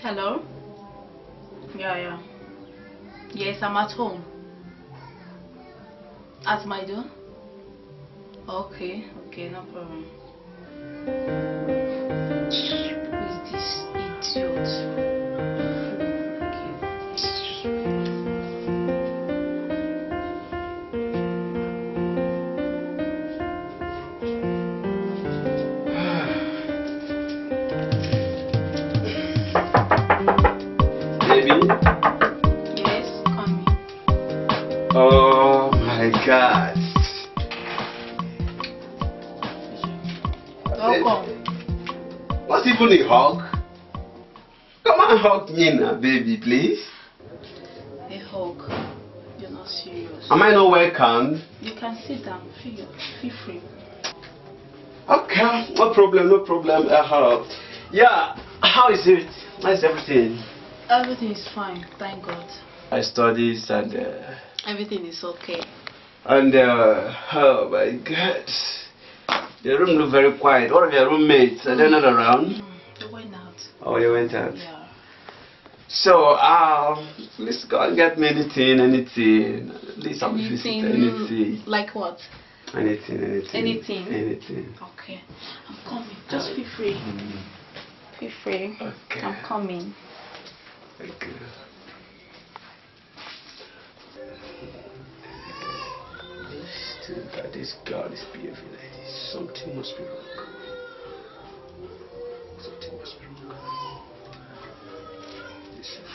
Hello? Yeah. Yes, I'm at home. At my door? Okay, no problem. Who is this idiot? Oh my God. Welcome. What's even a hug? Come and hug me now, baby, please. A hug? You're not serious. Am I not welcome? You can sit down. Feel free. Okay, no problem. Yeah, how is it? How's everything? Everything is fine, thank God. I studies and everything is okay. And oh my God, the room look very quiet. What are your roommates? Are they not around? They went out. Oh, they went out. Yeah. So let's go and get me anything. At least I'm anything. Like what? Anything. Okay, I'm coming. Just feel free. Feel free. Okay. I'm coming. Okay. That this girl is behaving like this. Something must be wrong. This is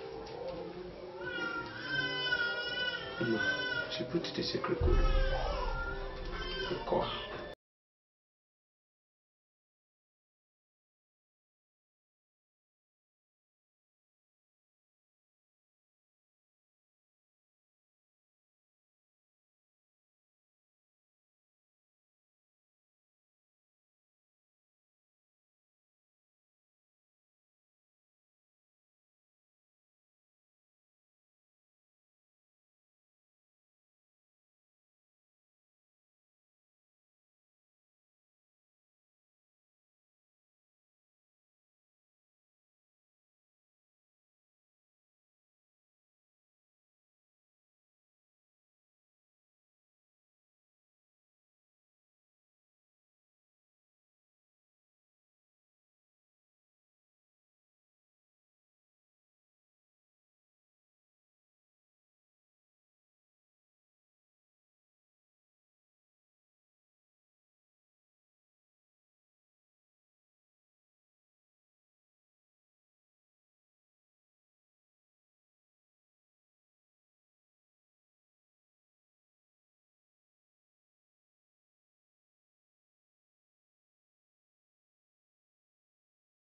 phone. No, she put it in secret code. Call her.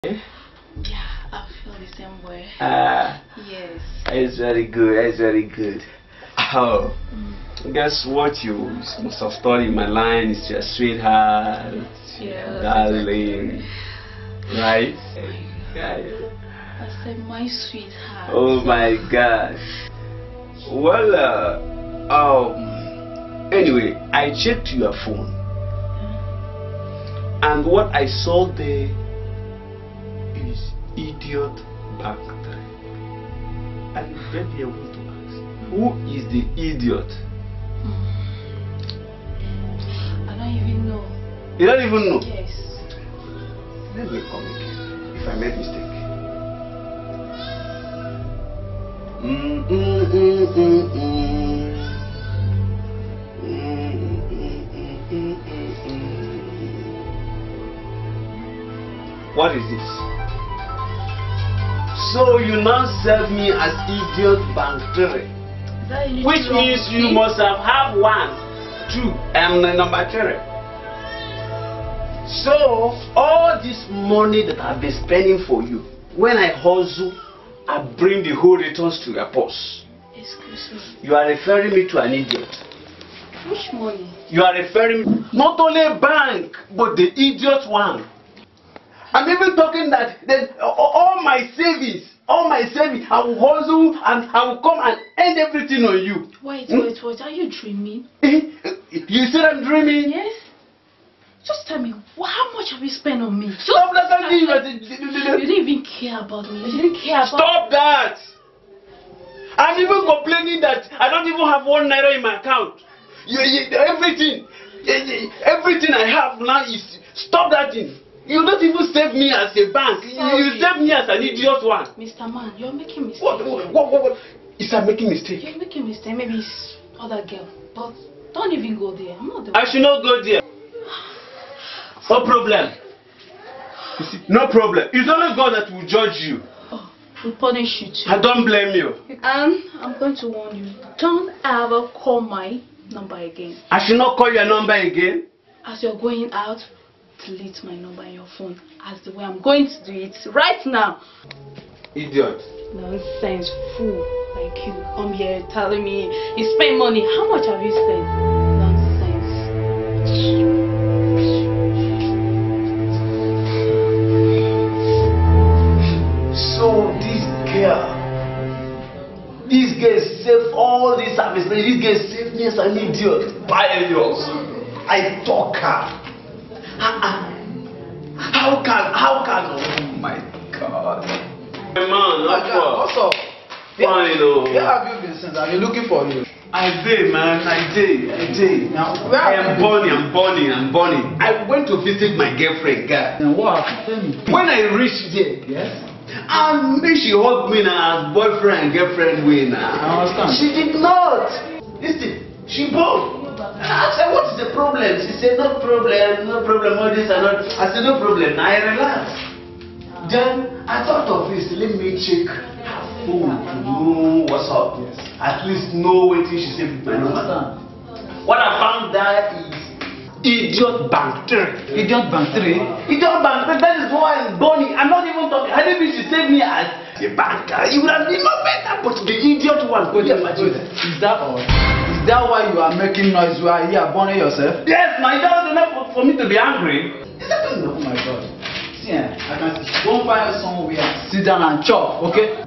Yeah, I feel the same way. Yes. It's very good. Oh, guess what? You must have studied my line. It's your sweetheart, Yeah, darling, right? I said my sweetheart. Oh my gosh. Well, anyway, I checked your phone, and what I saw there is idiot back there. And maybe I want to ask, who is the idiot? I don't even know. You don't even know? Yes. Let me come again if I made mistake. What is this? So you now serve me as idiot bank 3, which means you must have 1, 2, and number 3. So all this money that I've been spending for you, when I hustle, I bring the whole returns to your purse. Excuse me. You are referring me to an idiot. Which money? You are referring me not only bank, but the idiot one. I'm even talking that all my savings, I will hustle and I will come and end everything on you. Wait, are you dreaming? You said I'm dreaming? Yes. Just tell me, how much have you spent on me? Stop that! You didn't even care about me. You didn't care about Stop that! I'm even complaining that I don't even have 1 naira in my account. Everything I have now is... Stop that thing. You don't even save me as a bank. You save me as an idiot one. Mr. Man, you're making mistakes. What? Is that making mistake? You're making mistake. Maybe it's other girl. But don't even go there. I'm not the one. I should not go there. No problem. You see, no problem. It's only God that will judge you. Oh, we'll punish you too. I don't blame you. And I'm going to warn you. Don't ever call my number again. I should not call your number again? As you're going out, delete my number in your phone. As the way I'm going to do it right now. Idiot. Nonsense, fool like you. Come here telling me you spend money. How much have you spent? Nonsense. So this girl saved all this service. This girl saved me as an idiot. PIUS. I talk her. How can? Oh my God. My man, what's up? Fine, Where have you been since? I've been looking for you. I did, man. I did. Now, where I'm burning. I went to visit my girlfriend, guy. And what happened? Tell me. When I reached there, Yes? and then she hugged me now as boyfriend and girlfriend way now. I understand. She did not. Listen, she both. I said, what is the problem? She said, no problem, all this and all. I said, no problem. Now I relaxed. Then I thought of this, let me check her phone to know what's up. Yes. At least know what she said with my number. What I found there is idiot bank 3. Idiot bank 3? Idiot bank 3, that is why I'm burning. I'm not even talking. I didn't mean she saved me as a banker. It would have been no better, but the idiot one. Is that all? Is that why you are making noise? You are here burning yourself? Yes, my dad is enough for me to be angry. Oh my God. See, I can go find somewhere, sit down and chop, okay?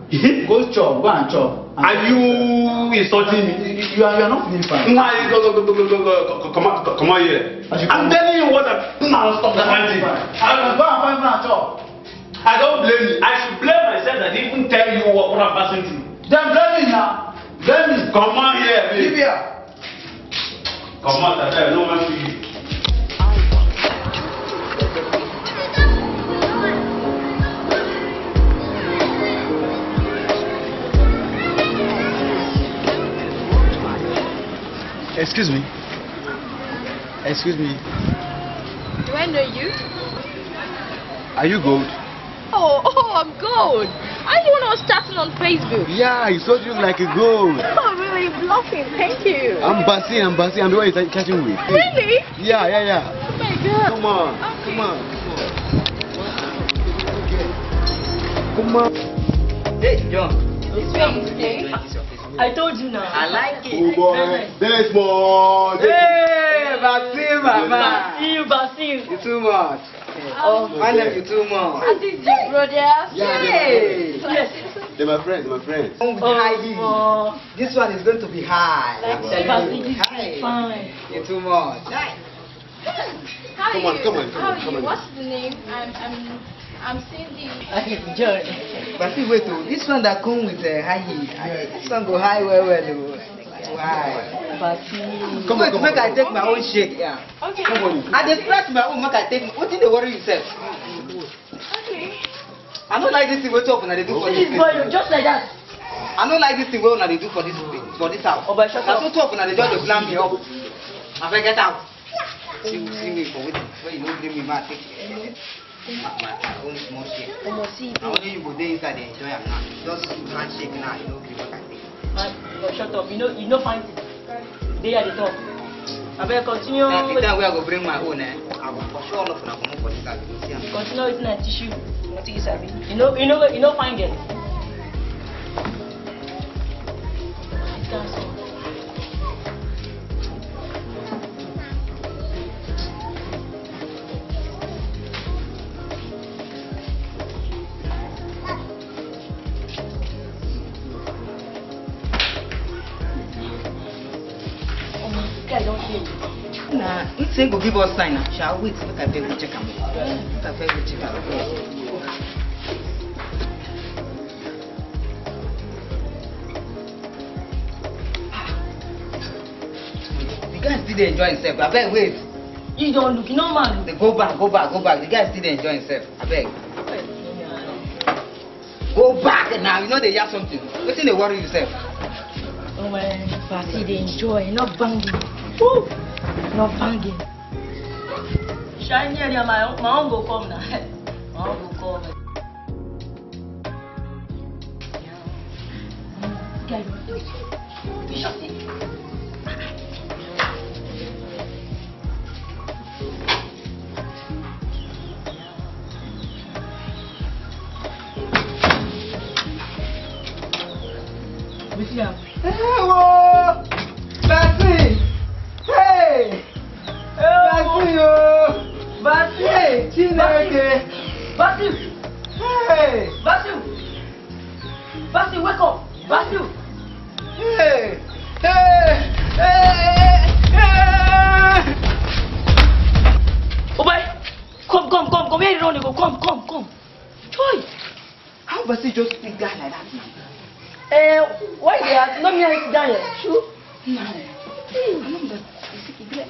Go chop, go and chop. Are you insulting me? You are not feeling fine. Go. Come on here. I'm telling you what now stop the fighting. Go and find and chop. I don't blame you. I should blame myself that I didn't tell you what I'm passing through. Then blame me now. Blame me. Come on here, baby. Leave here. Come on, I no man to you. Excuse me. Do I know you? Are you gold? Oh, I'm gold. Are you the one who was chatting on Facebook? Yeah, you so you look like a gold. Oh, really? Bluffing. Thank you. I'm Bassi. I'm the one you're catching with. Really? Yeah. Oh my God. Come on. Okay. Come on. Hey, John. This way you stay. I told you now. I like it. Oh boy. There's more. Hey, Bassi, mama. Basil. You too much. Oh, my name you too much. What is this, brother? Yeah, Yes. they're my friends. Oh, This one is going to be high. Basil, this Hi. is fine. You're too much. How Come are on, you? come on, How are come you? on. What's the name? I'm Cindy. Joy. But see, wait, this one that come with a high heel. This one go high well. High. Basil. Come on, make I take my own shake. Yeah. Okay. Come on. I just scratch my own. Make I take. What did they worry yourself? Okay. I don't like this thing. What's up when they do for this? This boy, just like that. I don't like this thing when they do for this house. Oh, but shut I up. so tough when they just plan me up. I better get out. See me for waiting. When you don't blame me, man, take my own small shake. I only you go there inside and enjoy am now. Just handshake now, you know, give what I think. But shut up. You know find it. They are the top. I better continue. The time we are going to bring my own, I will for sure look for them for this house. Continue eating a tissue. What is it? You know find it. I don't hear you. Nah. It's going to give us sign now. Shall we wait? Look at them. Check them. Look at them. Check them. The guy still enjoy himself. I beg, wait. You don't look, no man. Go back. The guy still enjoy himself. I beg. Go back now. You know they hear something. What's in the worry yourself? Oh man, Basi, they enjoy. Not banging. Woo! Not banging. Shine here, my own go come now. My own go come. Guys, we shall see. Hello, Basi. Hey, Basi, Basi, Chineke. Basi, Hey, Basi, wake up. Basi. hey. Oh boy, come. Here you run, go. Come. Joy. How Basi just pick guy like that now? Why they are not me sit down here? True? No. I know that it be like.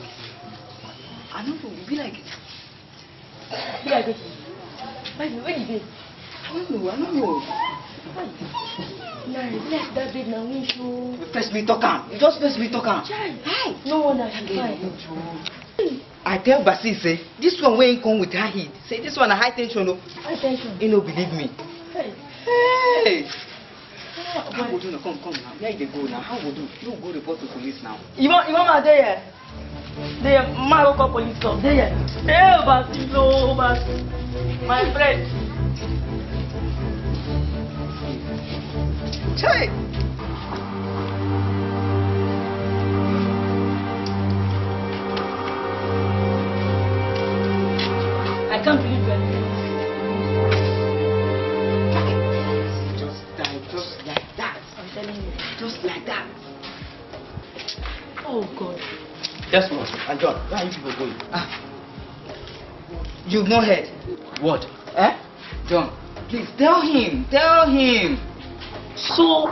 I know it be like it. Be like it. Where did they? I don't know. Nah, like that big now we show. First me talk am. Just first me talk am. Hi. No wonder she's fine. I tell Basi say this one wey come with high heat. Say this one a high tension o. High tension. He no believe me. Hey. How would you now? Come now. Where they go now? How would you? You go report to police now. You want my there? There, my local police stop there. Hey, Basi, no, Basi. My friend. Chai. I can't believe that. Just like that. I'm telling you. Just like that. Oh God. Yes, boss. And John, where are you people going? You've not heard. What? John, please tell him. So,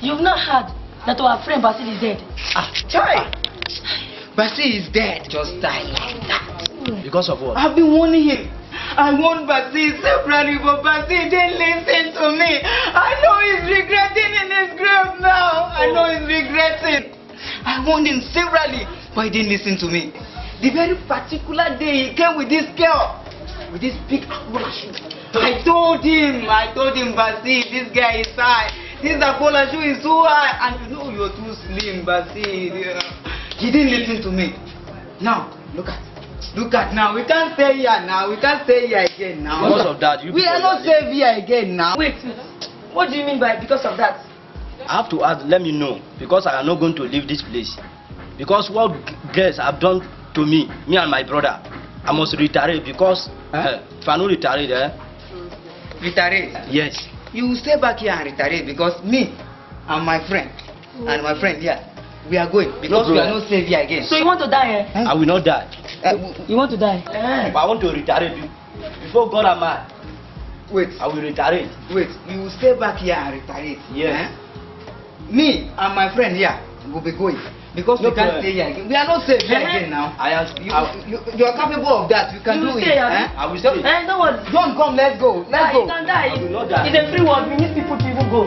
you've not heard that our friend Basi is dead? Chai. Basi is dead. Just die like that. Because of what? I've been warning him. I warned Basi separately, but Basi didn't listen to me. I know he's regretting in his grave now. I know he's regretting. I warned him separately, but he didn't listen to me. The very particular day he came with this girl, with this big Apollo shoe. I told him, Basi, this guy is high. This Apollo shoe is so high, and you know you're too slim, Basi. He didn't listen to me. Now, look at now. We can't stay here now. We can't stay here again now. Because of that, we are not safe here again now. Wait. What do you mean by because of that? I have to ask, let me know, because I am not going to leave this place. Because what girls have done to me and my brother, I must retire because if I don't retire, Retire? yes. You will stay back here and retire because me and my friend here, we are going because we are not safe here again. So you want to die? I will not die. You want to die? But I want to retire before God and man. Wait. I will retire. Wait. You will stay back here and retire. Yes. Me and my friend here will be going. Because we can't stay here again. We are not safe here again now. I ask you are capable of that. You can do it. I will stay. Don't worry. Don't come. Let's go. Let's go. You can die. I will not die. It's a free world. We need people to even go.